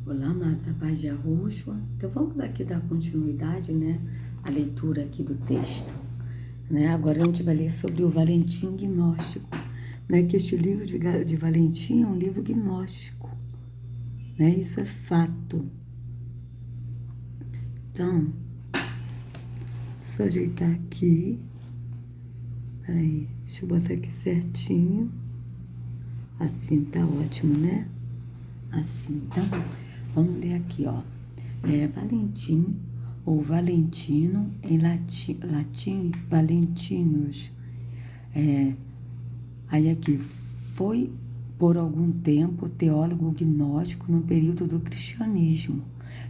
Olá, amados, a paz de Yahushua. Então vamos aqui dar continuidade, né, à leitura aqui do texto, né? Agora a gente vai ler sobre o Valentim gnóstico, né? Que este livro de Valentim é um livro gnóstico, né? Isso é fato. Então, só ajeitar aqui. Peraí, deixa eu botar aqui certinho. Assim tá ótimo, né? Assim, então, vamos ler aqui, ó. Valentim, ou Valentino, em latim Valentinus. Aí aqui, foi por algum tempo teólogo gnóstico no período do cristianismo.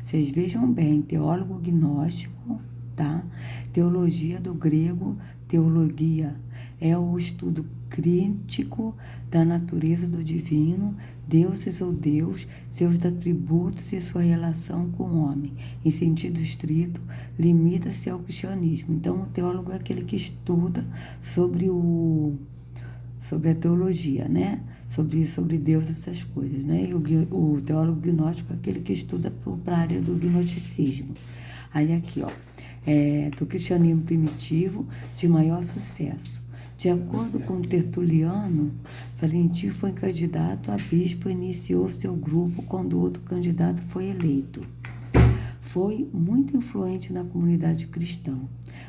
Vocês vejam bem, teólogo gnóstico, tá? Teologia do grego, teologia, é o estudo crítico da natureza do divino, deuses ou Deus, seus atributos e sua relação com o homem. Em sentido estrito, limita-se ao cristianismo. Então, o teólogo é aquele que estuda sobre a teologia, né? Sobre Deus, essas coisas, né? E o teólogo gnóstico é aquele que estuda para a área do gnosticismo. Aí aqui, ó, do cristianismo primitivo de maior sucesso. De acordo com Tertuliano, Valentim foi candidato a bispo e iniciou seu grupo quando outro candidato foi eleito. Foi muito influente na comunidade cristã.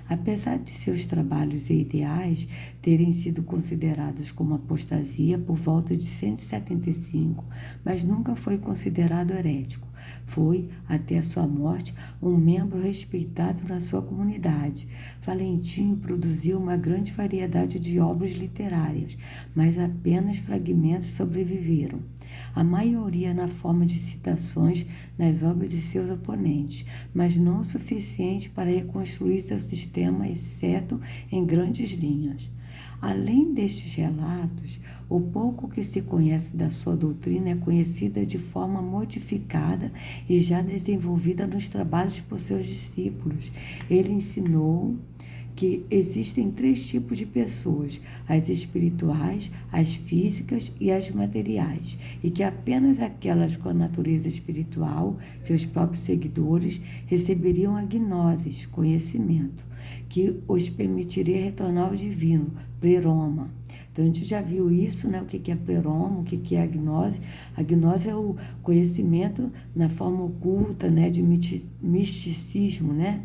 Apesar de seus trabalhos e ideais terem sido considerados como apostasia por volta de 175, mas nunca foi considerado herético. Foi, até a sua morte, um membro respeitado na sua comunidade. Valentim produziu uma grande variedade de obras literárias, mas apenas fragmentos sobreviveram. A maioria na forma de citações nas obras de seus oponentes, mas não o suficiente para reconstruir seu sistema, exceto em grandes linhas. Além destes relatos, o pouco que se conhece da sua doutrina é conhecida de forma modificada e já desenvolvida nos trabalhos por seus discípulos. Ele ensinou que existem 3 tipos de pessoas: as espirituais, as físicas e as materiais, e que apenas aquelas com a natureza espiritual, seus próprios seguidores, receberiam a gnosis, conhecimento, que os permitiria retornar ao divino, pleroma. Então, a gente já viu isso, né? O que é pleroma, o que é a gnose. A gnose é o conhecimento na forma oculta, né? De misticismo, né?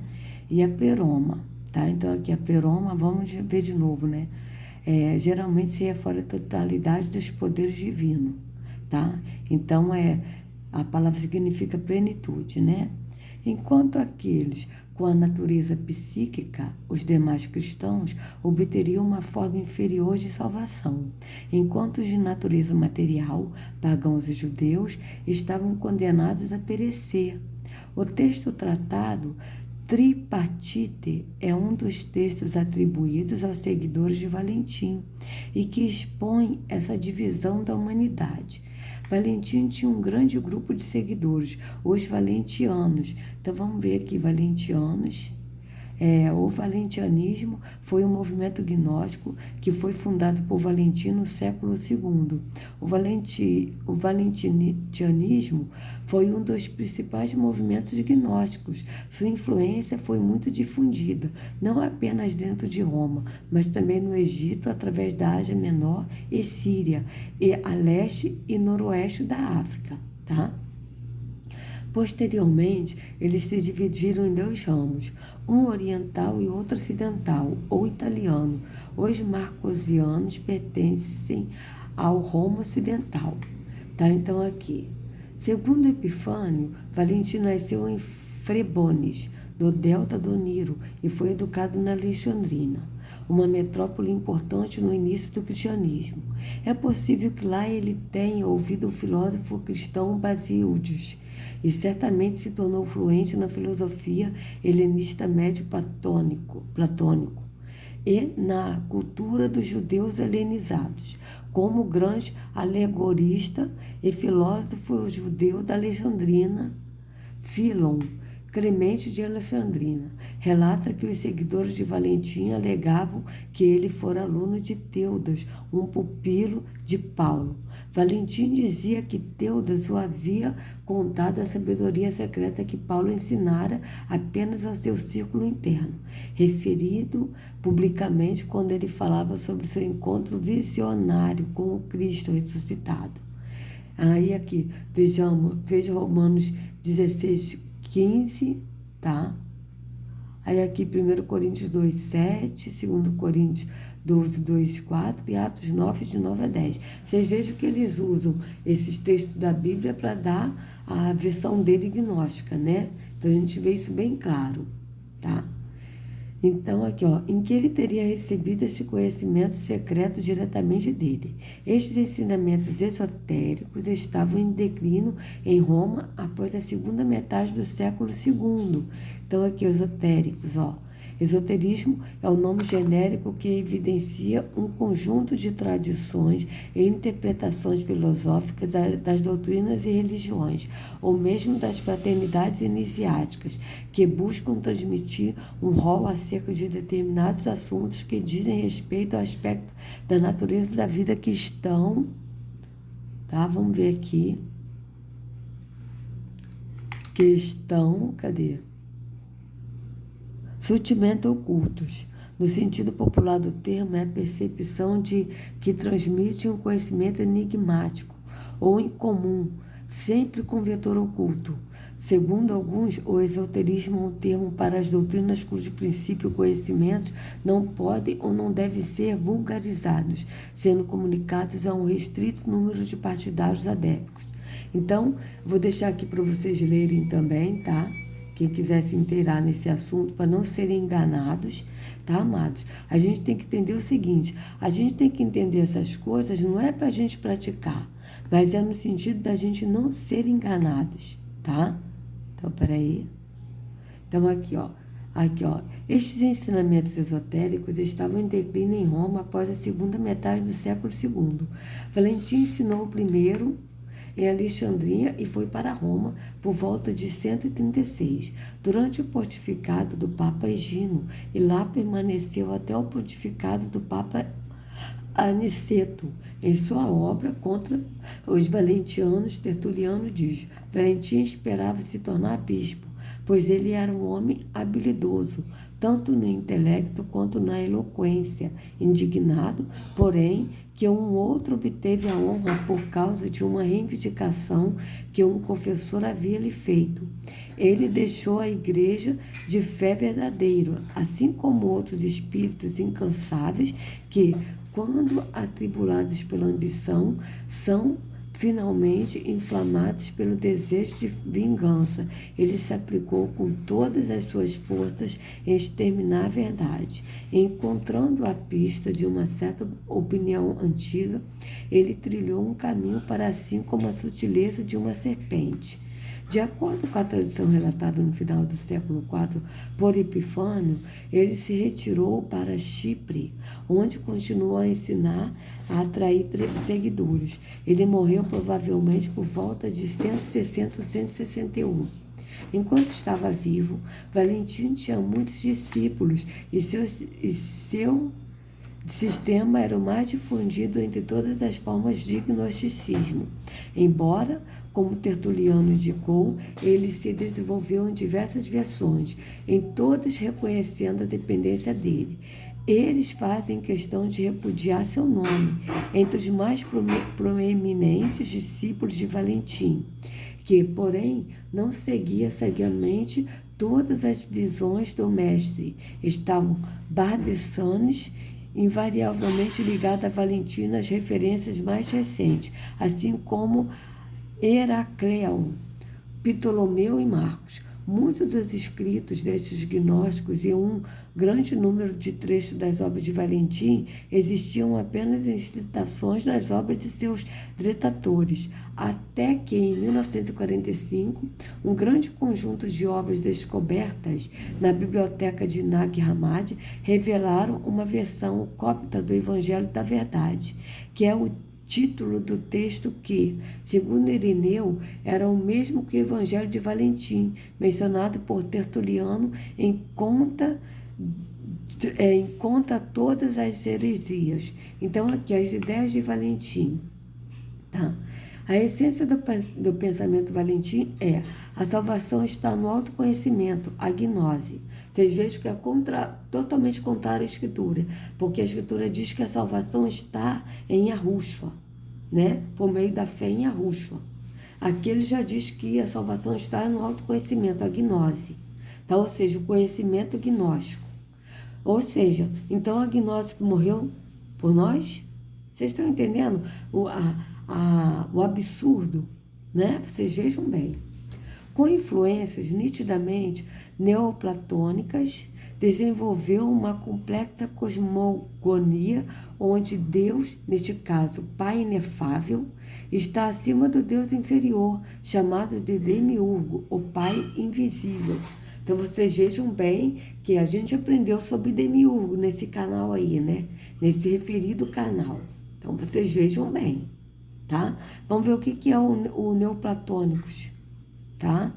E a pleroma, tá? Então, aqui a pleroma, vamos ver de novo, né? Geralmente se refere à totalidade dos poderes divinos, tá? Então, a palavra significa plenitude, né? Enquanto aqueles com a natureza psíquica, os demais cristãos, obteriam uma forma inferior de salvação, enquanto os de natureza material, pagãos e judeus, estavam condenados a perecer. O texto tratado Tripartite é um dos textos atribuídos aos seguidores de Valentim e que expõe essa divisão da humanidade. Valentim tinha um grande grupo de seguidores, os valentianos. Então vamos ver aqui, valentianos. O valentianismo foi um movimento gnóstico que foi fundado por Valentim no século II. O valentinianismo foi um dos principais movimentos gnósticos. Sua influência foi muito difundida, não apenas dentro de Roma, mas também no Egito, através da Ásia Menor e Síria, e a leste e noroeste da África, tá? Posteriormente, eles se dividiram em 2 ramos, um oriental e outro ocidental, ou italiano. Os marcosianos pertencem ao ramo ocidental. Tá? Então, aqui. Segundo Epifânio, Valentim nasceu em Frebones, no delta do Nilo, e foi educado na Alexandrina, uma metrópole importante no início do cristianismo. É possível que lá ele tenha ouvido o filósofo cristão Basílides, e certamente se tornou fluente na filosofia helenista médio platônico e na cultura dos judeus helenizados, como grande alegorista e filósofo judeu da Alexandrina, Filon, Clemente de Alexandrina, relata que os seguidores de Valentim alegavam que ele fora aluno de Teudas, um pupilo de Paulo. Valentim dizia que Teudas o havia contado a sabedoria secreta que Paulo ensinara apenas ao seu círculo interno, referido publicamente quando ele falava sobre seu encontro visionário com o Cristo ressuscitado. Aí aqui, veja Romanos 16, 15, tá? Aí aqui 1 Coríntios 2, 7, 2 Coríntios 12, 2, 4 e Atos 9, de 9 a 10. Vocês vejam que eles usam esses textos da Bíblia para dar a versão dele gnóstica, né? Então a gente vê isso bem claro, tá? Então, aqui, ó, em que ele teria recebido este conhecimento secreto diretamente dele. Estes ensinamentos esotéricos estavam em declínio em Roma após a segunda metade do século II. Então, aqui, esotéricos, ó. Esoterismo é o nome genérico que evidencia um conjunto de tradições e interpretações filosóficas das doutrinas e religiões, ou mesmo das fraternidades iniciáticas, que buscam transmitir um rol acerca de determinados assuntos que dizem respeito ao aspecto da natureza da vida que estão, tá? Vamos ver aqui. Cadê? Sutilmente ocultos. No sentido popular do termo, é a percepção de que transmite um conhecimento enigmático ou incomum, sempre com vetor oculto. Segundo alguns, o esoterismo é um termo para as doutrinas cujo princípio e conhecimentos não podem ou não devem ser vulgarizados, sendo comunicados a um restrito número de partidários adeptos. Então, vou deixar aqui para vocês lerem também, tá? Quem quiser se inteirar nesse assunto, para não serem enganados, tá, amados? A gente tem que entender o seguinte, a gente tem que entender essas coisas, não é para a gente praticar, mas é no sentido da gente não ser enganados, tá? Então, peraí. Então, aqui, ó. Estes ensinamentos esotéricos estavam em declínio em Roma após a segunda metade do século II. Valentim ensinou o primeiro em Alexandria e foi para Roma por volta de 136, durante o pontificado do Papa Higino, e lá permaneceu até o pontificado do Papa Aniceto. Em sua obra contra os valentianos, Tertuliano diz: Valentim esperava se tornar bispo, pois ele era um homem habilidoso, tanto no intelecto quanto na eloquência, indignado, porém, que um outro obteve a honra por causa de uma reivindicação que um confessor havia lhe feito. Ele deixou a igreja de fé verdadeira, assim como outros espíritos incansáveis que, quando atribulados pela ambição, são finalmente inflamados pelo desejo de vingança. Ele se aplicou com todas as suas forças em exterminar a verdade. Encontrando a pista de uma certa opinião antiga, ele trilhou um caminho para assim como a sutileza de uma serpente. De acordo com a tradição relatada no final do século IV por Epifânio, ele se retirou para Chipre, onde continuou a ensinar, a atrair seguidores. Ele morreu provavelmente por volta de 160 ou 161. Enquanto estava vivo, Valentim tinha muitos discípulos e seu sistema era o mais difundido entre todas as formas de gnosticismo. Embora, como Tertuliano indicou, ele se desenvolveu em diversas versões, em todas reconhecendo a dependência dele. Eles fazem questão de repudiar seu nome entre os mais proeminentes discípulos de Valentim, que, porém, não seguia cegamente todas as visões do mestre. Estavam bardessanes, invariavelmente ligado a Valentim nas referências mais recentes, assim como Heracleão, Ptolomeu e Marcos. Muitos dos escritos destes gnósticos e um grande número de trechos das obras de Valentim existiam apenas em citações nas obras de seus detratores, até que em 1945 um grande conjunto de obras descobertas na biblioteca de Nag Hammadi revelaram uma versão cópita do Evangelho da Verdade, que é o título do texto que, segundo Irineu, era o mesmo que o Evangelho de Valentim, mencionado por Tertuliano em conta todas as heresias. Então, aqui, as ideias de Valentim. tá? A essência do pensamento Valentim é: a salvação está no autoconhecimento, a gnose. Vocês vejam que é totalmente contrário à Escritura, porque a Escritura diz que a salvação está em Yahushua, né? Por meio da fé em Yahushua. Aqui ele já diz que a salvação está no autoconhecimento, a gnose, tá? Ou seja, o conhecimento gnóstico. Ou seja, então a gnose que morreu por nós, vocês estão entendendo o absurdo, né? Vocês vejam bem. Com influências nitidamente neoplatônicas, desenvolveu uma complexa cosmogonia onde Deus, neste caso Pai inefável, está acima do Deus inferior, chamado de Demiurgo, o Pai invisível. Então vocês vejam bem que a gente aprendeu sobre Demiurgo nesse canal aí, né? Nesse referido canal. Então vocês vejam bem, tá? Vamos ver o que é o neoplatônicos, tá?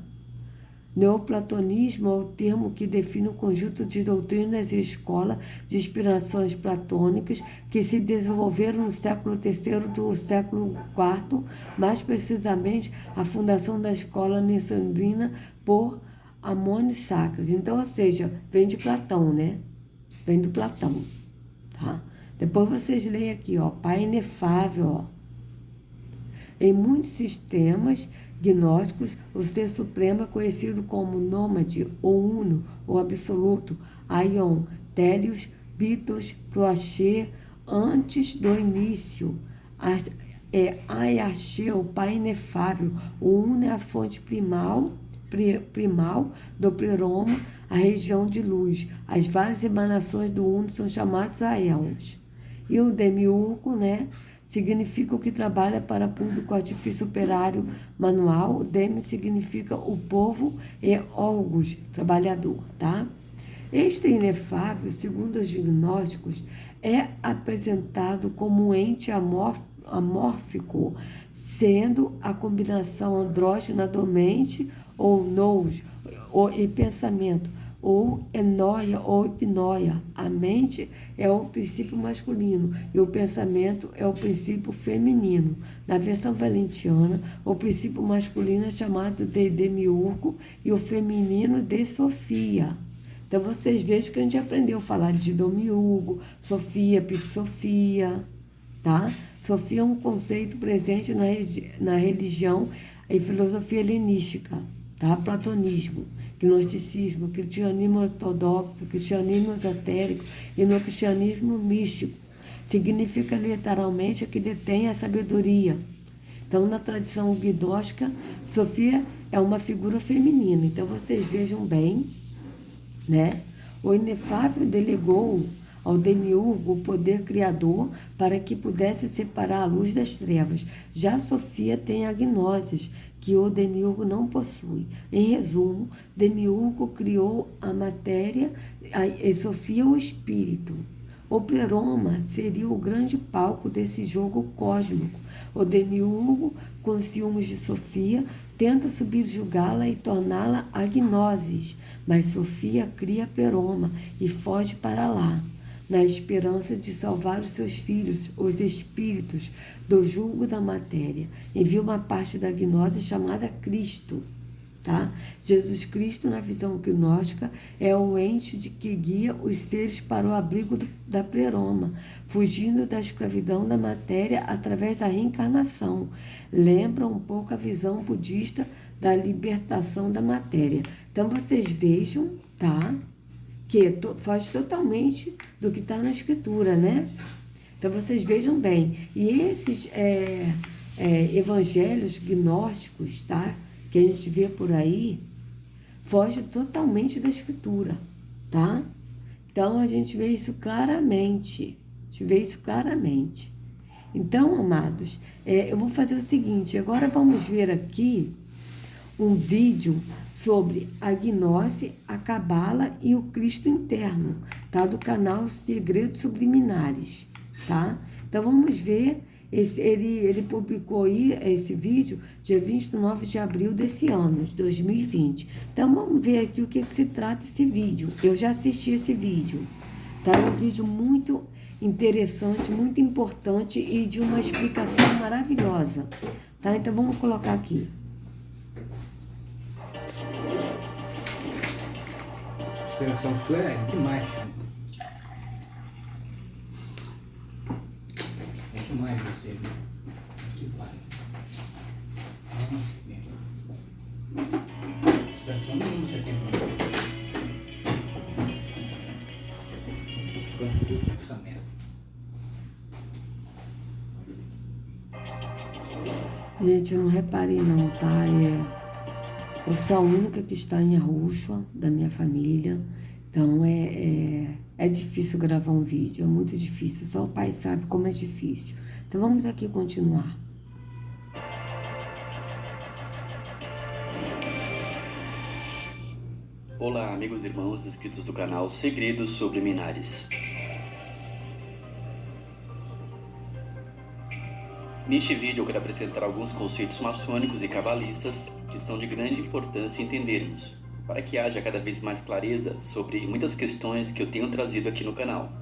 Neoplatonismo é o termo que define o conjunto de doutrinas e escola de inspirações platônicas que se desenvolveram no século III do século IV, mais precisamente a fundação da escola alessandrina por Amônio Sacras. Então, ou seja, vem de Platão, né? Vem do Platão, tá? Depois vocês leem aqui, ó, Pai inefável, ó. Em muitos sistemas gnósticos, o Ser Supremo é conhecido como Nômade, ou Uno, ou Absoluto, Aion, Télios, Bitos, Proaxê, antes do início. Ayaxê, o Pai inefável, o Uno é a fonte primal do pleroma, a região de luz. As várias emanações do Uno são chamadas Aeons. E o Demiurgo, né? Significa o que trabalha para público artifício operário manual. Demi significa o povo e Orgus, trabalhador, tá? Este inefável, segundo os gnósticos, é apresentado como um ente amórfico, sendo a combinação andrógena do mente ou nous, e pensamento, ou enóia ou hipnóia. A mente é o princípio masculino e o pensamento é o princípio feminino. Na versão valentiana, o princípio masculino é chamado de Demiurgo e o feminino de Sofia. Então vocês vejam que a gente aprendeu a falar de Demiurgo, Sofia, Psofia, tá? Sofia é um conceito presente na religião e filosofia helenística, tá? Platonismo, gnosticismo, cristianismo ortodoxo, cristianismo esotérico e no cristianismo místico. Significa literalmente que detém a sabedoria. Então, na tradição gnóstica, Sofia é uma figura feminina. Então, vocês vejam bem, né? O inefável delegou ao Demiurgo o poder criador para que pudesse separar a luz das trevas. Já Sofia tem a gnose, que o Demiurgo não possui. Em resumo, Demiurgo criou a matéria e Sofia o espírito. O pleroma seria o grande palco desse jogo cósmico. O Demiurgo, com ciúmes de Sofia, tenta subjugá-la e torná-la a gnose, mas Sofia cria pleroma e foge para lá, na esperança de salvar os seus filhos, os espíritos, do jugo da matéria. Envia uma parte da gnose chamada Cristo, tá? Jesus Cristo, na visão gnóstica, é o ente que guia os seres para o abrigo da pleroma, fugindo da escravidão da matéria através da reencarnação. Lembra um pouco a visão budista da libertação da matéria. Então, vocês vejam, tá? Que foge totalmente do que está na Escritura, né? Então, vocês vejam bem. E esses evangelhos gnósticos, tá? Que a gente vê por aí, foge totalmente da Escritura, tá? Então, a gente vê isso claramente. Então, amados, eu vou fazer o seguinte. Agora, vamos ver aqui um vídeo sobre a gnose, a cabala e o Cristo interno, tá? Do canal Segredos Subliminares, tá? Então, vamos ver, ele publicou aí esse vídeo dia 29 de abril desse ano, de 2020. Então, vamos ver aqui o que se trata esse vídeo. Eu já assisti esse vídeo, tá? É um vídeo muito interessante, muito importante e de uma explicação maravilhosa, tá? Então vamos colocar aqui. A inspiração sua é demais. É demais você. Que vai. Inspiração nenhuma você tem. Quanto pensamento. Gente, não reparem não, tá? Eu sou a única que está em Arusha, da minha família. Então é difícil gravar um vídeo, é muito difícil. Só o pai sabe como é difícil. Então vamos aqui continuar. Olá, amigos e irmãos inscritos do canal Segredos Subliminares. Neste vídeo eu quero apresentar alguns conceitos maçônicos e cabalistas que são de grande importância entendermos, para que haja cada vez mais clareza sobre muitas questões que eu tenho trazido aqui no canal.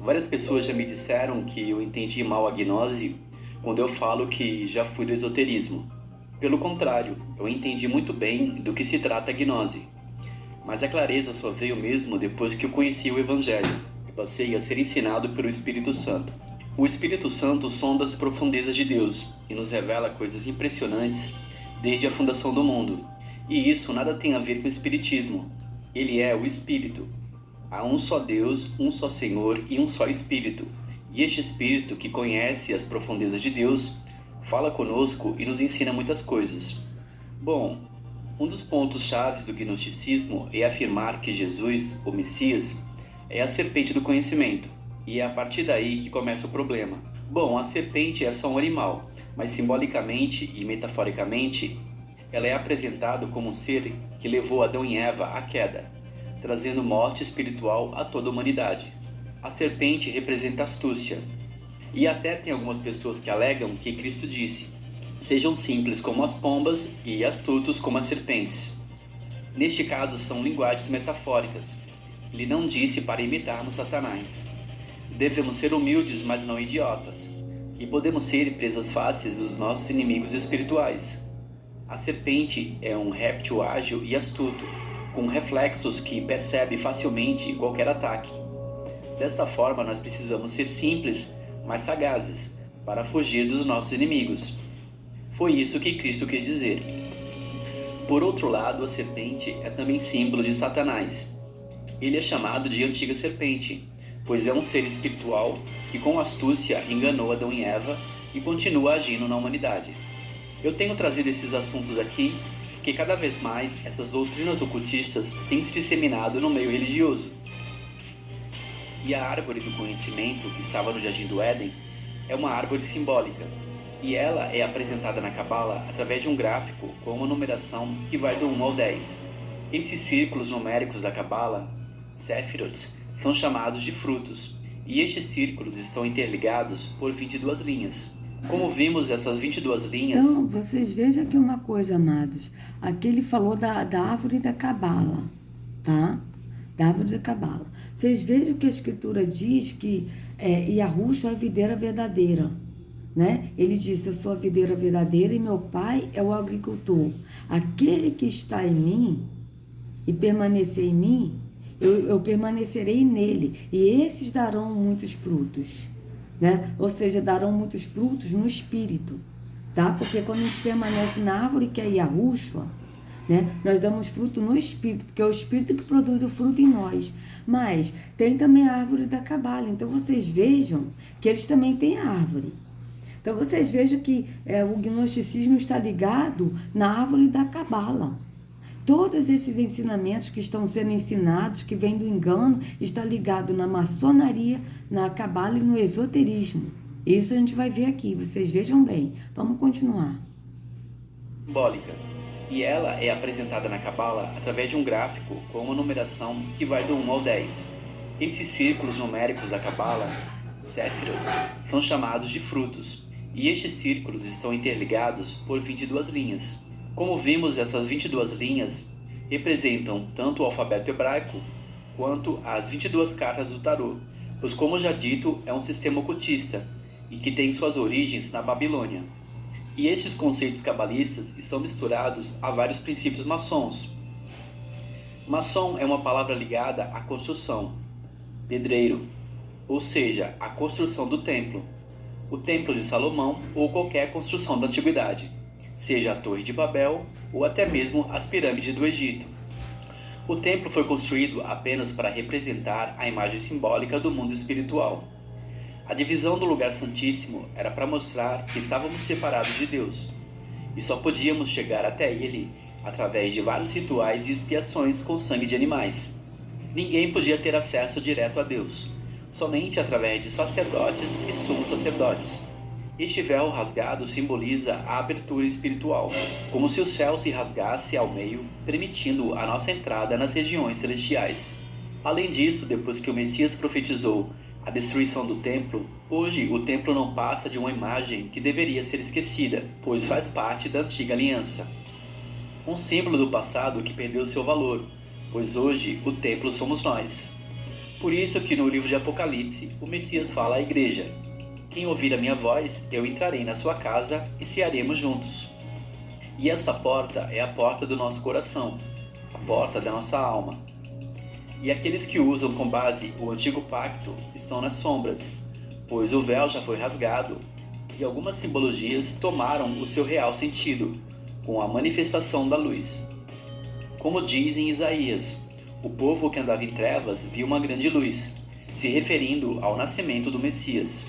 Várias pessoas já me disseram que eu entendi mal a gnose quando eu falo que já fui do esoterismo. Pelo contrário, eu entendi muito bem do que se trata a gnose. Mas a clareza só veio mesmo depois que eu conheci o Evangelho e passei a ser ensinado pelo Espírito Santo. O Espírito Santo sonda as profundezas de Deus e nos revela coisas impressionantes desde a fundação do mundo. E isso nada tem a ver com o Espiritismo. Ele é o Espírito. Há um só Deus, um só Senhor e um só Espírito. E este Espírito, que conhece as profundezas de Deus, fala conosco e nos ensina muitas coisas. Bom, um dos pontos chaves do gnosticismo é afirmar que Jesus, o Messias, é a serpente do conhecimento. E é a partir daí que começa o problema. Bom, a serpente é só um animal, mas simbolicamente e metaforicamente, ela é apresentada como um ser que levou Adão e Eva à queda, trazendo morte espiritual a toda a humanidade. A serpente representa astúcia. E até tem algumas pessoas que alegam que Cristo disse: sejam simples como as pombas e astutos como as serpentes. Neste caso são linguagens metafóricas. Ele não disse para imitarmos Satanás. Devemos ser humildes, mas não idiotas, e podemos ser presas fáceis dos nossos inimigos espirituais. A serpente é um réptil ágil e astuto, com reflexos que percebe facilmente qualquer ataque. Dessa forma, nós precisamos ser simples, mas sagazes, para fugir dos nossos inimigos. Foi isso que Cristo quis dizer. Por outro lado, a serpente é também símbolo de Satanás. Ele é chamado de antiga serpente, pois é um ser espiritual que com astúcia enganou Adão e Eva e continua agindo na humanidade. Eu tenho trazido esses assuntos aqui porque cada vez mais essas doutrinas ocultistas têm se disseminado no meio religioso. E a árvore do conhecimento, que estava no Jardim do Éden, é uma árvore simbólica, e ela é apresentada na Cabala através de um gráfico com uma numeração que vai do 1 ao 10. Esses círculos numéricos da Cabala, Sefirot, são chamados de frutos, e estes círculos estão interligados por 22 linhas. Como vimos essas 22 linhas... Então, vocês vejam aqui uma coisa, amados. Aqui ele falou da árvore da Cabala, tá? Da árvore da Cabala. Vocês vejam que a Escritura diz que Yahushua é a videira verdadeira, né? Ele disse: eu sou a videira verdadeira e meu pai é o agricultor. Aquele que está em mim e permanecer em mim, eu permanecerei nele, e esses darão muitos frutos, né? Ou seja, darão muitos frutos no espírito, tá? Porque quando a gente permanece na árvore que é Yahushua, né, nós damos fruto no espírito, porque é o espírito que produz o fruto em nós. Mas tem também a árvore da Cabala, então vocês vejam que eles também têm árvore. Então vocês vejam que o gnosticismo está ligado na árvore da Cabala. Todos esses ensinamentos que estão sendo ensinados, que vêm do engano, está ligado na maçonaria, na cabala e no esoterismo. Isso a gente vai ver aqui, vocês vejam bem. Vamos continuar. Simbólica. E ela é apresentada na Cabala através de um gráfico com uma numeração que vai do 1 ao 10. Esses círculos numéricos da Cabala, Sefirot, são chamados de frutos, e estes círculos estão interligados por 22 linhas. Como vimos, essas 22 linhas representam tanto o alfabeto hebraico quanto as 22 cartas do tarô, pois, como já dito, é um sistema ocultista e que tem suas origens na Babilônia. E estes conceitos cabalistas estão misturados a vários princípios maçons. Maçom é uma palavra ligada à construção, pedreiro, ou seja, a construção do templo, o Templo de Salomão ou qualquer construção da antiguidade, seja a Torre de Babel ou até mesmo as pirâmides do Egito. O templo foi construído apenas para representar a imagem simbólica do mundo espiritual. A divisão do lugar santíssimo era para mostrar que estávamos separados de Deus e só podíamos chegar até ele através de vários rituais e expiações com sangue de animais. Ninguém podia ter acesso direto a Deus, somente através de sacerdotes e sumos sacerdotes. Este véu rasgado simboliza a abertura espiritual, como se o céu se rasgasse ao meio, permitindo a nossa entrada nas regiões celestiais. Além disso, depois que o Messias profetizou a destruição do templo, hoje o templo não passa de uma imagem que deveria ser esquecida, pois faz parte da antiga aliança. Um símbolo do passado que perdeu seu valor, pois hoje o templo somos nós. Por isso que no livro de Apocalipse, o Messias fala à igreja: quem ouvir a minha voz, eu entrarei na sua casa e cearemos juntos. E essa porta é a porta do nosso coração, a porta da nossa alma. E aqueles que usam com base o antigo pacto estão nas sombras, pois o véu já foi rasgado e algumas simbologias tomaram o seu real sentido, com a manifestação da luz. Como diz em Isaías, o povo que andava em trevas viu uma grande luz, se referindo ao nascimento do Messias.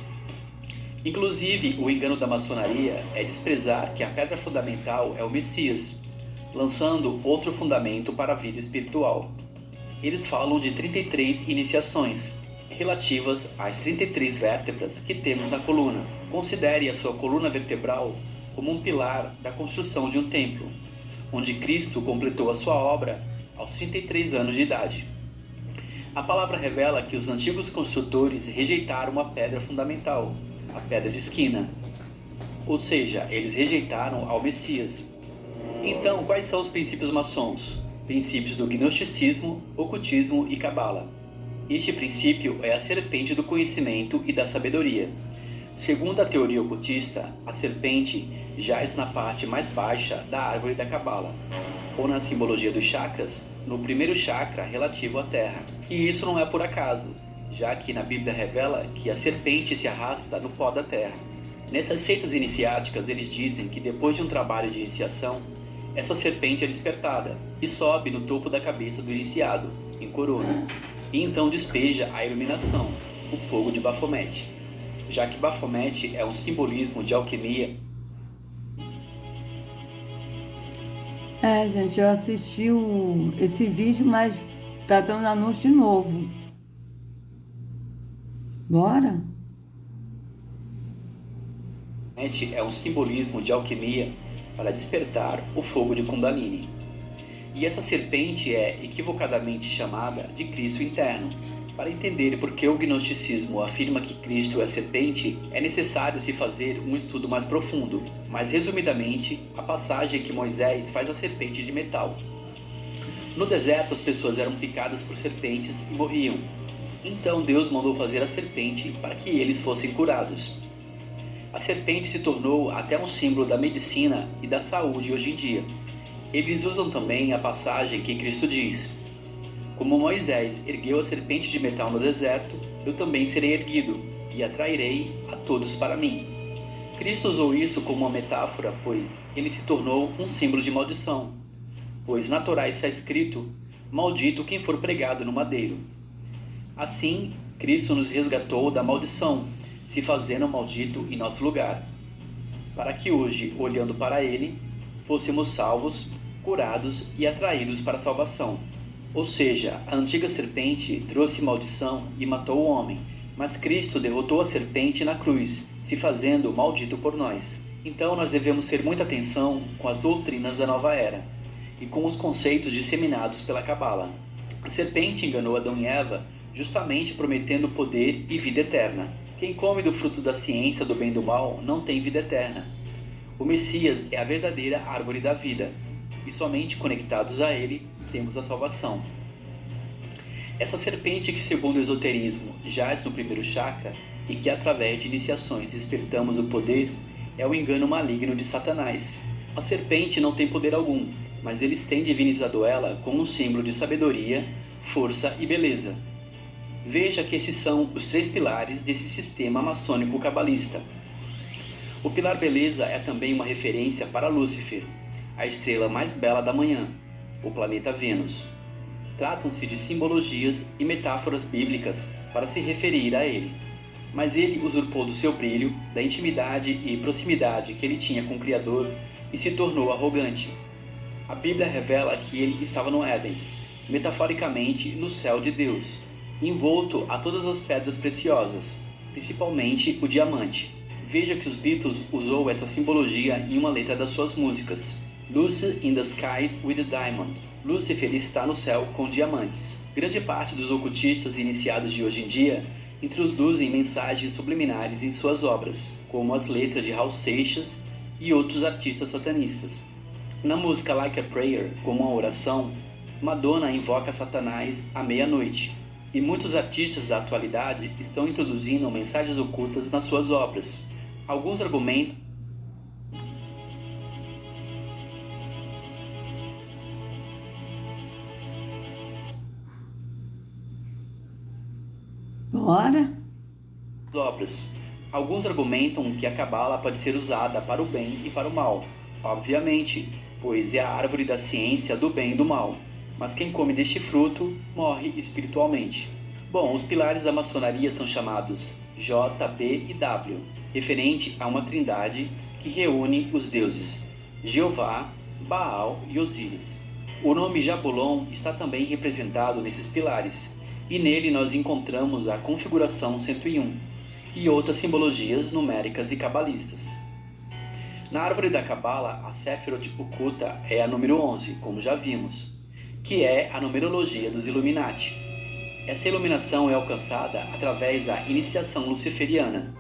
Inclusive, o engano da maçonaria é desprezar que a pedra fundamental é o Messias, lançando outro fundamento para a vida espiritual. Eles falam de 33 iniciações, relativas às 33 vértebras que temos na coluna. Considere a sua coluna vertebral como um pilar da construção de um templo, onde Cristo completou a sua obra aos 33 anos de idade. A palavra revela que os antigos construtores rejeitaram uma pedra fundamental, a pedra de esquina, ou seja, eles rejeitaram ao Messias. Então, quais são os princípios maçons? Princípios do gnosticismo, ocultismo e cabala. Este princípio é a serpente do conhecimento e da sabedoria. Segundo a teoria ocultista, a serpente jaz na parte mais baixa da árvore da cabala, ou na simbologia dos chakras, no primeiro chakra relativo à terra. E isso não é por acaso, já que na Bíblia revela que a serpente se arrasta no pó da terra. Nessas seitas iniciáticas, eles dizem que depois de um trabalho de iniciação, essa serpente é despertada e sobe no topo da cabeça do iniciado, em corona, e então despeja a iluminação, o fogo de Bafomete. Já que Bafomete é um simbolismo de alquimia. Gente, eu assisti esse vídeo, mas tá dando anúncio de novo. Bora? É um simbolismo de alquimia para despertar o fogo de Kundalini. E essa serpente é equivocadamente chamada de Cristo interno. Para entender por que o gnosticismo afirma que Cristo é serpente, é necessário se fazer um estudo mais profundo, mas resumidamente, a passagem que Moisés faz a serpente de metal. No deserto, as pessoas eram picadas por serpentes e morriam. Então Deus mandou fazer a serpente para que eles fossem curados. A serpente se tornou até um símbolo da medicina e da saúde hoje em dia. Eles usam também a passagem que Cristo diz: como Moisés ergueu a serpente de metal no deserto, eu também serei erguido e atrairei a todos para mim. Cristo usou isso como uma metáfora, pois ele se tornou um símbolo de maldição. Pois na Torá está escrito: maldito quem for pregado no madeiro. Assim, Cristo nos resgatou da maldição, se fazendo maldito em nosso lugar, para que hoje, olhando para ele, fôssemos salvos, curados e atraídos para a salvação. Ou seja, a antiga serpente trouxe maldição e matou o homem, mas Cristo derrotou a serpente na cruz, se fazendo maldito por nós. Então nós devemos ter muita atenção com as doutrinas da nova era e com os conceitos disseminados pela cabala. A serpente enganou Adão e Eva, justamente prometendo poder e vida eterna. Quem come do fruto da ciência do bem e do mal não tem vida eterna. O Messias é a verdadeira árvore da vida, e somente conectados a ele temos a salvação. Essa serpente que, segundo o esoterismo, jaz no primeiro chakra e que, através de iniciações, despertamos o poder, é o engano maligno de Satanás. A serpente não tem poder algum, mas eles têm divinizado ela como um símbolo de sabedoria, força e beleza. Veja que esses são os 3 pilares desse sistema maçônico cabalista. O pilar beleza é também uma referência para Lúcifer, a estrela mais bela da manhã, o planeta Vênus. Tratam-se de simbologias e metáforas bíblicas para se referir a ele. Mas ele usurpou do seu brilho, da intimidade e proximidade que ele tinha com o Criador e se tornou arrogante. A Bíblia revela que ele estava no Éden, metaforicamente no céu de Deus, envolto a todas as pedras preciosas, principalmente o diamante. Veja que os Beatles usou essa simbologia em uma letra das suas músicas. Lucy in the skies with a diamond. Lúcifer está no céu com diamantes. Grande parte dos ocultistas iniciados de hoje em dia introduzem mensagens subliminares em suas obras, como as letras de Raul Seixas e outros artistas satanistas. Na música Like a Prayer, como uma oração, Madonna invoca Satanás à meia-noite, e muitos artistas da atualidade estão introduzindo mensagens ocultas nas suas obras. Alguns argumentam Bora? obras. Alguns argumentam que a cabala pode ser usada para o bem e para o mal, obviamente, pois é a árvore da ciência do bem e do mal. Mas quem come deste fruto morre espiritualmente. Bom, os pilares da maçonaria são chamados J, P e W, referente a uma trindade que reúne os deuses Jeová, Baal e Osíris. O nome Jabulon está também representado nesses pilares, e nele nós encontramos a configuração 101 e outras simbologias numéricas e cabalistas. Na árvore da Cabala, a Sefirot oculta é a número 11, como já vimos, que é a numerologia dos Illuminati. Essa iluminação é alcançada através da iniciação luciferiana,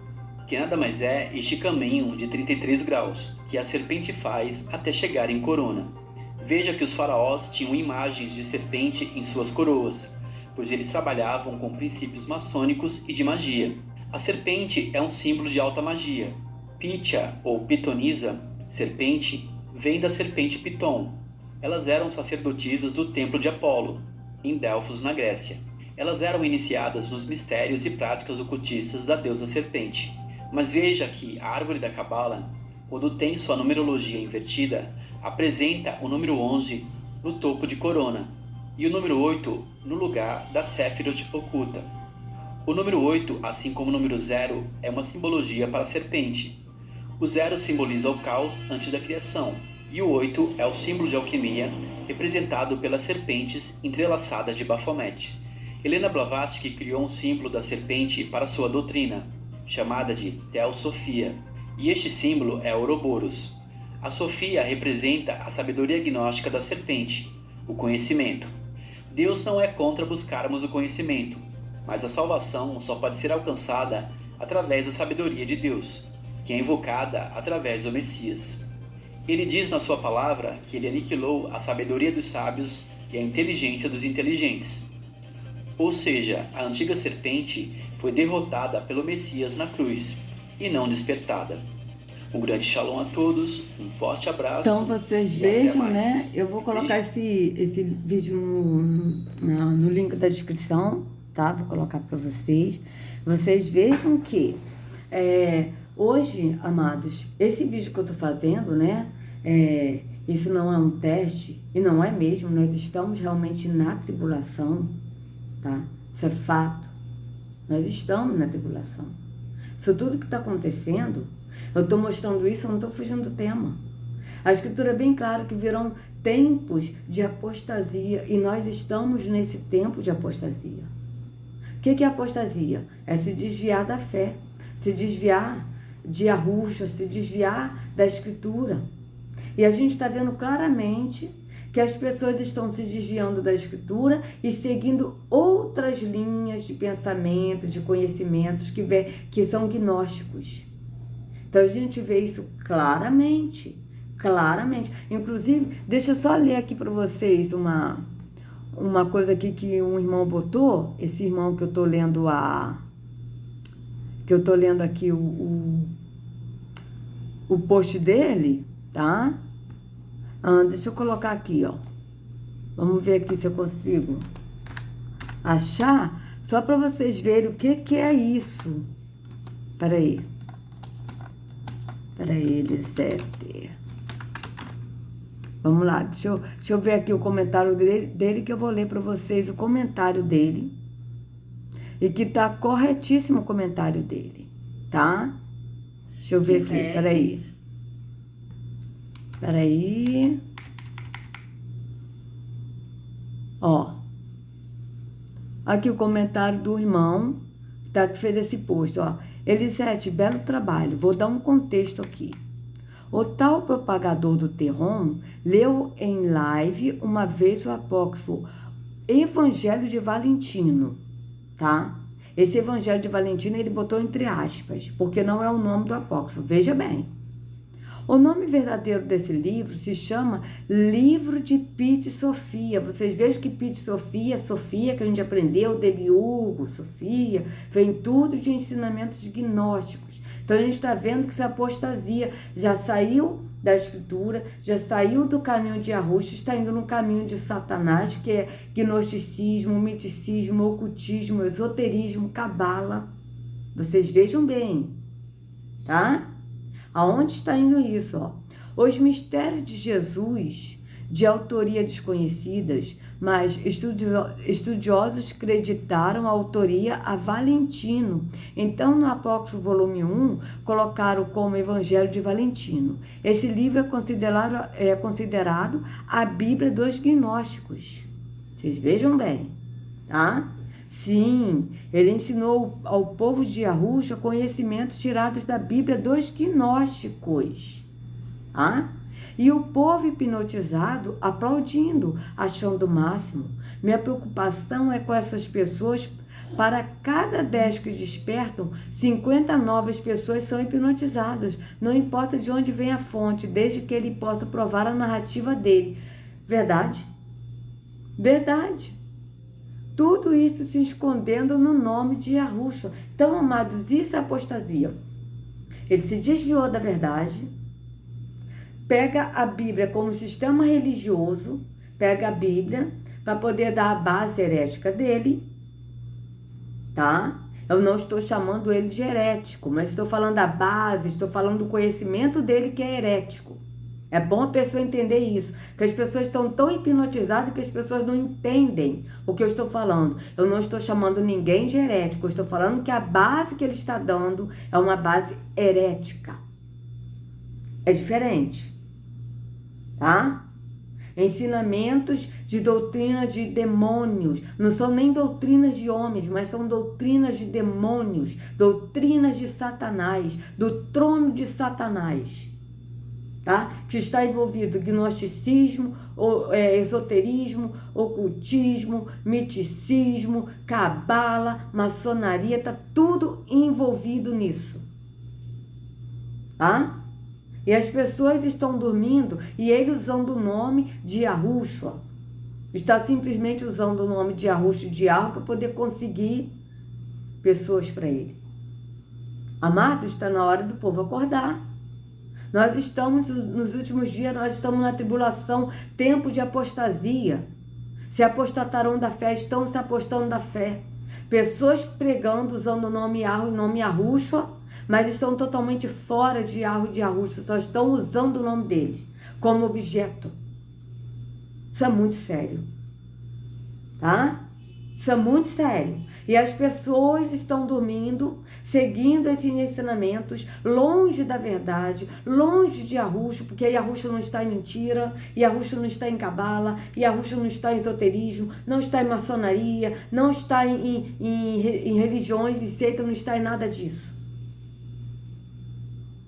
que nada mais é este caminho de 33 graus, que a serpente faz até chegar em corona. Veja que os faraós tinham imagens de serpente em suas coroas, pois eles trabalhavam com princípios maçônicos e de magia. A serpente é um símbolo de alta magia. Pitya, ou pitonisa, serpente, vem da serpente Piton. Elas eram sacerdotisas do templo de Apolo, em Delfos, na Grécia. Elas eram iniciadas nos mistérios e práticas ocultistas da deusa serpente. Mas veja que a árvore da Cabala, quando tem sua numerologia invertida, apresenta o número 11 no topo de corona e o número 8 no lugar da Sefirot oculta. O número 8, assim como o número 0, é uma simbologia para a serpente. O 0 simboliza o caos antes da criação, e o 8 é o símbolo de alquimia, representado pelas serpentes entrelaçadas de Baphomet. Helena Blavatsky criou um símbolo da serpente para sua doutrina, chamada de Teosofia, e este símbolo é Ouroboros. A Sofia representa a sabedoria gnóstica da serpente, o conhecimento. Deus não é contra buscarmos o conhecimento, mas a salvação só pode ser alcançada através da sabedoria de Deus, que é invocada através do Messias. Ele diz na sua palavra que ele aniquilou a sabedoria dos sábios e a inteligência dos inteligentes. Ou seja, a antiga serpente foi derrotada pelo Messias na cruz e não despertada. Um grande shalom a todos, um forte abraço. Então vocês vejam, né? Eu vou colocar esse vídeo no link da descrição, tá? Vou colocar para vocês. Vocês vejam que hoje, amados, esse vídeo que eu tô fazendo, né? Isso não é um teste, e não é mesmo. Nós estamos realmente na tribulação, tá? Isso é fato. Nós estamos na tribulação. Isso tudo que está acontecendo, eu estou mostrando isso, eu não estou fugindo do tema. A escritura é bem clara que virão tempos de apostasia, e nós estamos nesse tempo de apostasia. O que é apostasia? É se desviar da fé, se desviar de arrucha, se desviar da escritura. E a gente está vendo claramente que as pessoas estão se desviando da escritura e seguindo outras linhas de pensamento, de conhecimentos que são gnósticos. Então a gente vê isso claramente. Inclusive, deixa eu só ler aqui para vocês uma coisa aqui que um irmão botou, esse irmão que eu tô lendo aqui o post dele, tá? Deixa eu colocar aqui, ó. Vamos ver aqui se eu consigo achar, só para vocês verem o que é isso. Peraí, Elisete. Vamos lá, deixa eu ver aqui o comentário dele que eu vou ler para vocês o comentário dele. E que tá corretíssimo o comentário dele, tá? Deixa eu ver aqui, peraí. Ó. Aqui o comentário do irmão tá, que fez esse post, ó. Elisete, belo trabalho. Vou dar um contexto aqui. O tal propagador do terror leu em live uma vez o apócrifo Evangelho de Valentino, tá? Esse Evangelho de Valentino ele botou entre aspas, porque não é o nome do apócrifo. Veja bem. O nome verdadeiro desse livro se chama Livro de Pit Sofia. Vocês vejam que Pit Sofia, que a gente aprendeu, Demiurgo, Sofia, vem tudo de ensinamentos gnósticos. Então a gente está vendo que essa apostasia já saiu da escritura, já saiu do caminho de Yahusha, está indo no caminho de Satanás, que é gnosticismo, miticismo, ocultismo, esoterismo, cabala. Vocês vejam bem, tá? Aonde está indo isso? Ó? Os mistérios de Jesus, de autoria desconhecidas, mas estudiosos acreditaram a autoria a Valentino. Então, no Apócrifo volume 1, colocaram como Evangelho de Valentino. Esse livro é considerado a Bíblia dos gnósticos. Vocês vejam bem, tá? Sim, ele ensinou ao povo de Yahusha conhecimentos tirados da Bíblia dos gnósticos. Ah? E o povo hipnotizado aplaudindo, achando o máximo. Minha preocupação é com essas pessoas. Para cada 10 que despertam, 50 novas pessoas são hipnotizadas. Não importa de onde vem a fonte, desde que ele possa provar a narrativa dele. Verdade? Verdade. Tudo isso se escondendo no nome de Yahusha. Então, amados, isso é apostasia. Ele se desviou da verdade, pega a Bíblia como sistema religioso, pega a Bíblia para poder dar a base herética dele, tá? Eu não estou chamando ele de herético, mas estou falando da base, estou falando do conhecimento dele que é herético. É bom a pessoa entender isso, que as pessoas estão tão hipnotizadas que as pessoas não entendem o que eu estou falando. Eu não estou chamando ninguém de herético, eu estou falando que a base que ele está dando é uma base herética. É diferente, tá? Ensinamentos de doutrina de demônios, não são nem doutrinas de homens, mas são doutrinas de demônios, doutrinas de Satanás, do trono de Satanás. Tá? Que está envolvido gnosticismo, esoterismo, ocultismo, miticismo, cabala, maçonaria, está tudo envolvido nisso. Tá? E as pessoas estão dormindo e ele usando o nome de Yahusha. Está simplesmente usando o nome de Yahusha de Yahweh para poder conseguir pessoas para ele. Amado, está na hora do povo acordar. Nós estamos, nos últimos dias, nós estamos na tribulação, tempo de apostasia. Se apostatarão da fé, estão se apostando da fé. Pessoas pregando, usando o nome Yahweh, o nome Yahusha, mas estão totalmente fora de Yahweh e de Yahusha, só estão usando o nome deles como objeto. Isso é muito sério, tá? Isso é muito sério. E as pessoas estão dormindo, seguindo esses ensinamentos, longe da verdade, longe de Yahusha, porque Yahusha não está em mentira, Yahusha não está em cabala, Yahusha não está em esoterismo, não está em maçonaria, não está em religiões e seita, não está em nada disso.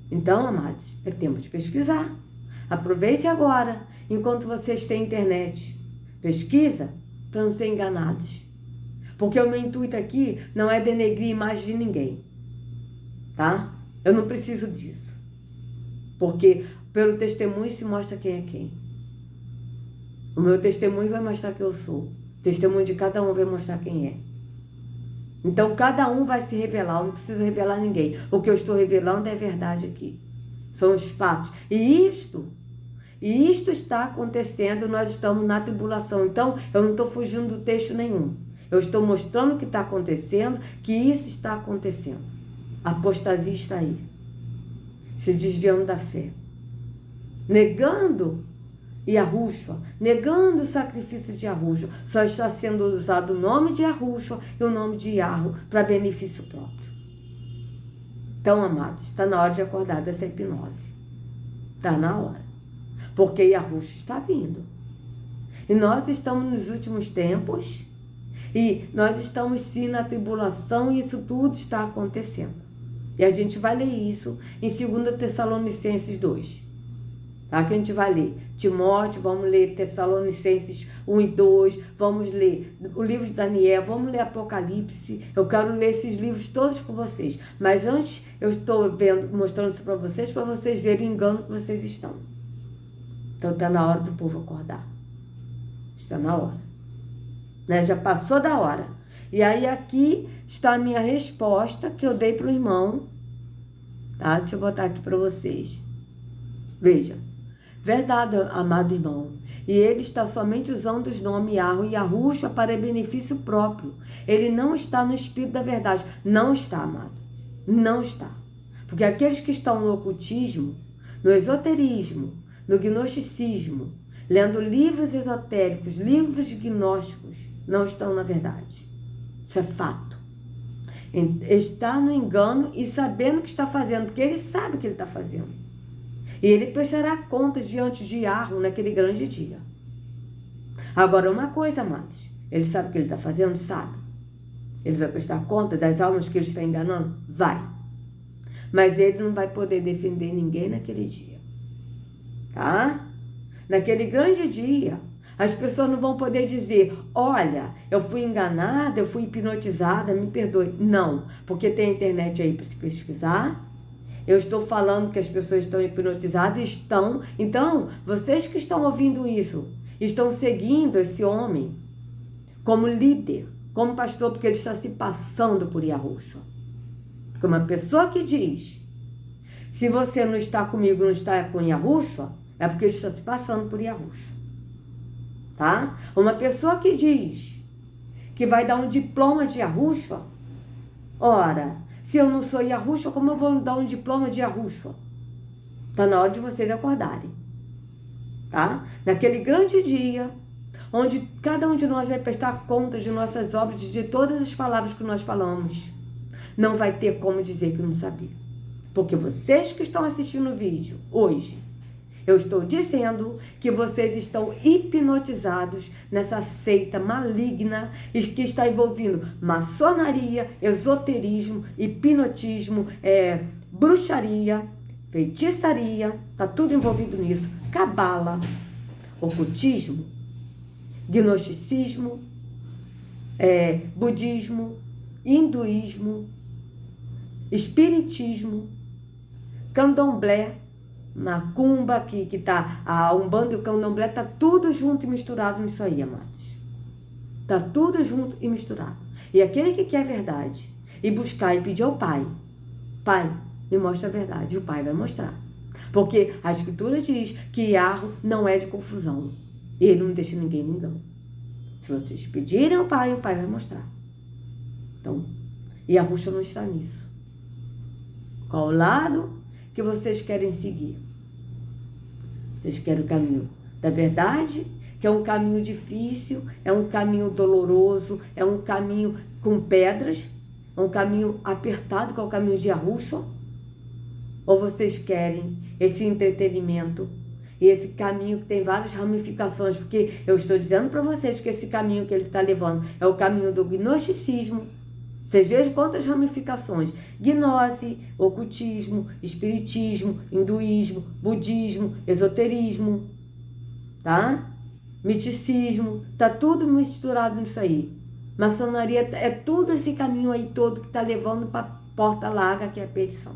Então, amados, é tempo de pesquisar. Aproveite agora, enquanto vocês têm internet. Pesquisa para não ser enganados. Porque o meu intuito aqui não é denegrir a imagem de ninguém, tá? Eu não preciso disso. Porque pelo testemunho se mostra quem é quem. O meu testemunho vai mostrar quem eu sou. O testemunho de cada um vai mostrar quem é. Então, cada um vai se revelar. Eu não preciso revelar ninguém. O que eu estou revelando é a verdade aqui. São os fatos. E isto está acontecendo. Nós estamos na tribulação. Então, eu não estou fugindo do texto nenhum. Eu estou mostrando o que está acontecendo, que isso está acontecendo. A apostasia está aí. Se desviando da fé. Negando Yahushua, negando o sacrifício de Yahushua, só está sendo usado o nome de Yahushua e o nome de Yahu para benefício próprio. Então, amados, está na hora de acordar dessa hipnose. Está na hora. Porque Yahushua está vindo. E nós estamos nos últimos tempos e nós estamos sim na tribulação e isso tudo está acontecendo. E a gente vai ler isso em 2 Tessalonicenses 2. Tá? Que a gente vai ler Timóteo, vamos ler Tessalonicenses 1 e 2, vamos ler o livro de Daniel, vamos ler Apocalipse. Eu quero ler esses livros todos com vocês. Mas antes eu estou mostrando isso para vocês verem o engano que vocês estão. Então está na hora do povo acordar. Está na hora. Né? Já passou da hora. E aí aqui está a minha resposta que eu dei para o irmão. Tá? Deixa eu botar aqui para vocês. Veja. Verdade, amado irmão. E ele está somente usando os nomes Yahu e Yahushua para benefício próprio. Ele não está no espírito da verdade. Não está, amado. Não está. Porque aqueles que estão no ocultismo, no esoterismo, no gnosticismo, lendo livros esotéricos, livros gnósticos, não estão na verdade. Isso é fato. Está no engano e sabendo o que está fazendo, porque ele sabe o que ele está fazendo. E ele prestará conta diante de Yahu naquele grande dia. Agora, uma coisa, amados. Ele sabe o que ele está fazendo? Sabe. Ele vai prestar conta das almas que ele está enganando? Vai. Mas ele não vai poder defender ninguém naquele dia. Tá? Naquele grande dia, as pessoas não vão poder dizer, olha, eu fui enganada, eu fui hipnotizada, me perdoe. Não, porque tem a internet aí para se pesquisar. Eu estou falando que as pessoas estão hipnotizadas, estão. Então, vocês que estão ouvindo isso, estão seguindo esse homem como líder, como pastor, porque ele está se passando por Yahushua. Porque uma pessoa que diz, se você não está comigo, não está com Yahushua, é porque ele está se passando por Yahushua. Tá? Uma pessoa que diz que vai dar um diploma de Yahushua, ora, se eu não sou Yahushua, como eu vou dar um diploma de Yahushua? Está na hora de vocês acordarem. Tá? Naquele grande dia, onde cada um de nós vai prestar conta de nossas obras, de todas as palavras que nós falamos, não vai ter como dizer que não sabia. Porque vocês que estão assistindo o vídeo hoje, eu estou dizendo que vocês estão hipnotizados nessa seita maligna que está envolvendo maçonaria, esoterismo, hipnotismo, bruxaria, feitiçaria, está tudo envolvido nisso. Cabala, ocultismo, gnosticismo, budismo, hinduísmo, espiritismo, candomblé, macumba, que tá a Umbanda e o Candomblé, tá tudo junto e misturado nisso aí, amados. Tá tudo junto e misturado. E aquele que quer a verdade e buscar e pedir ao Pai, Pai, me mostra a verdade, e o Pai vai mostrar. Porque a Escritura diz que Yahu não é de confusão. E ele não deixa ninguém no engano. Se vocês pedirem ao Pai, o Pai vai mostrar. Então, Yahushua não está nisso. Qual lado que vocês querem seguir? Vocês querem o caminho da verdade, que é um caminho difícil, é um caminho doloroso, é um caminho com pedras, é um caminho apertado, que é o caminho de Yahushua? Ou vocês querem esse entretenimento e esse caminho que tem várias ramificações? Porque eu estou dizendo para vocês que esse caminho que ele está levando é o caminho do gnosticismo. Vocês vejam quantas ramificações: gnose, ocultismo, espiritismo, hinduísmo, budismo, esoterismo, tá? Misticismo, tá tudo misturado nisso aí. Maçonaria, é tudo esse caminho aí todo que está levando para a porta larga, que é a perdição.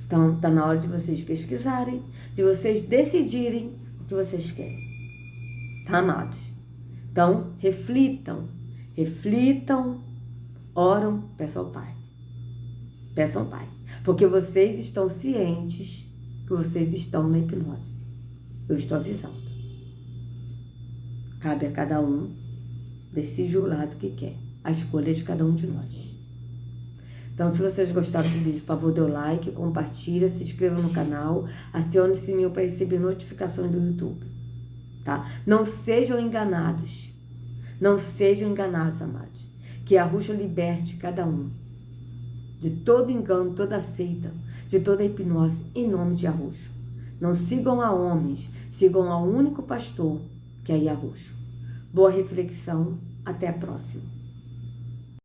Então, tá na hora de vocês pesquisarem, de vocês decidirem o que vocês querem. Tá, amados? Então, reflitam, oram, peçam ao Pai. Peçam ao Pai. Porque vocês estão cientes que vocês estão na hipnose. Eu estou avisando. Cabe a cada um decidir o lado que quer. A escolha é de cada um de nós. Então, se vocês gostaram do vídeo, por favor, dê o like, compartilha, se inscreva no canal, acione o sininho para receber notificações do YouTube. Tá? Não sejam enganados. Não sejam enganados, amados. Que a Ruxa liberte cada um de todo engano, toda seita, de toda hipnose, em nome de Arruxo. Não sigam a homens, sigam ao único pastor, que é Arruxo. Boa reflexão, até a próxima.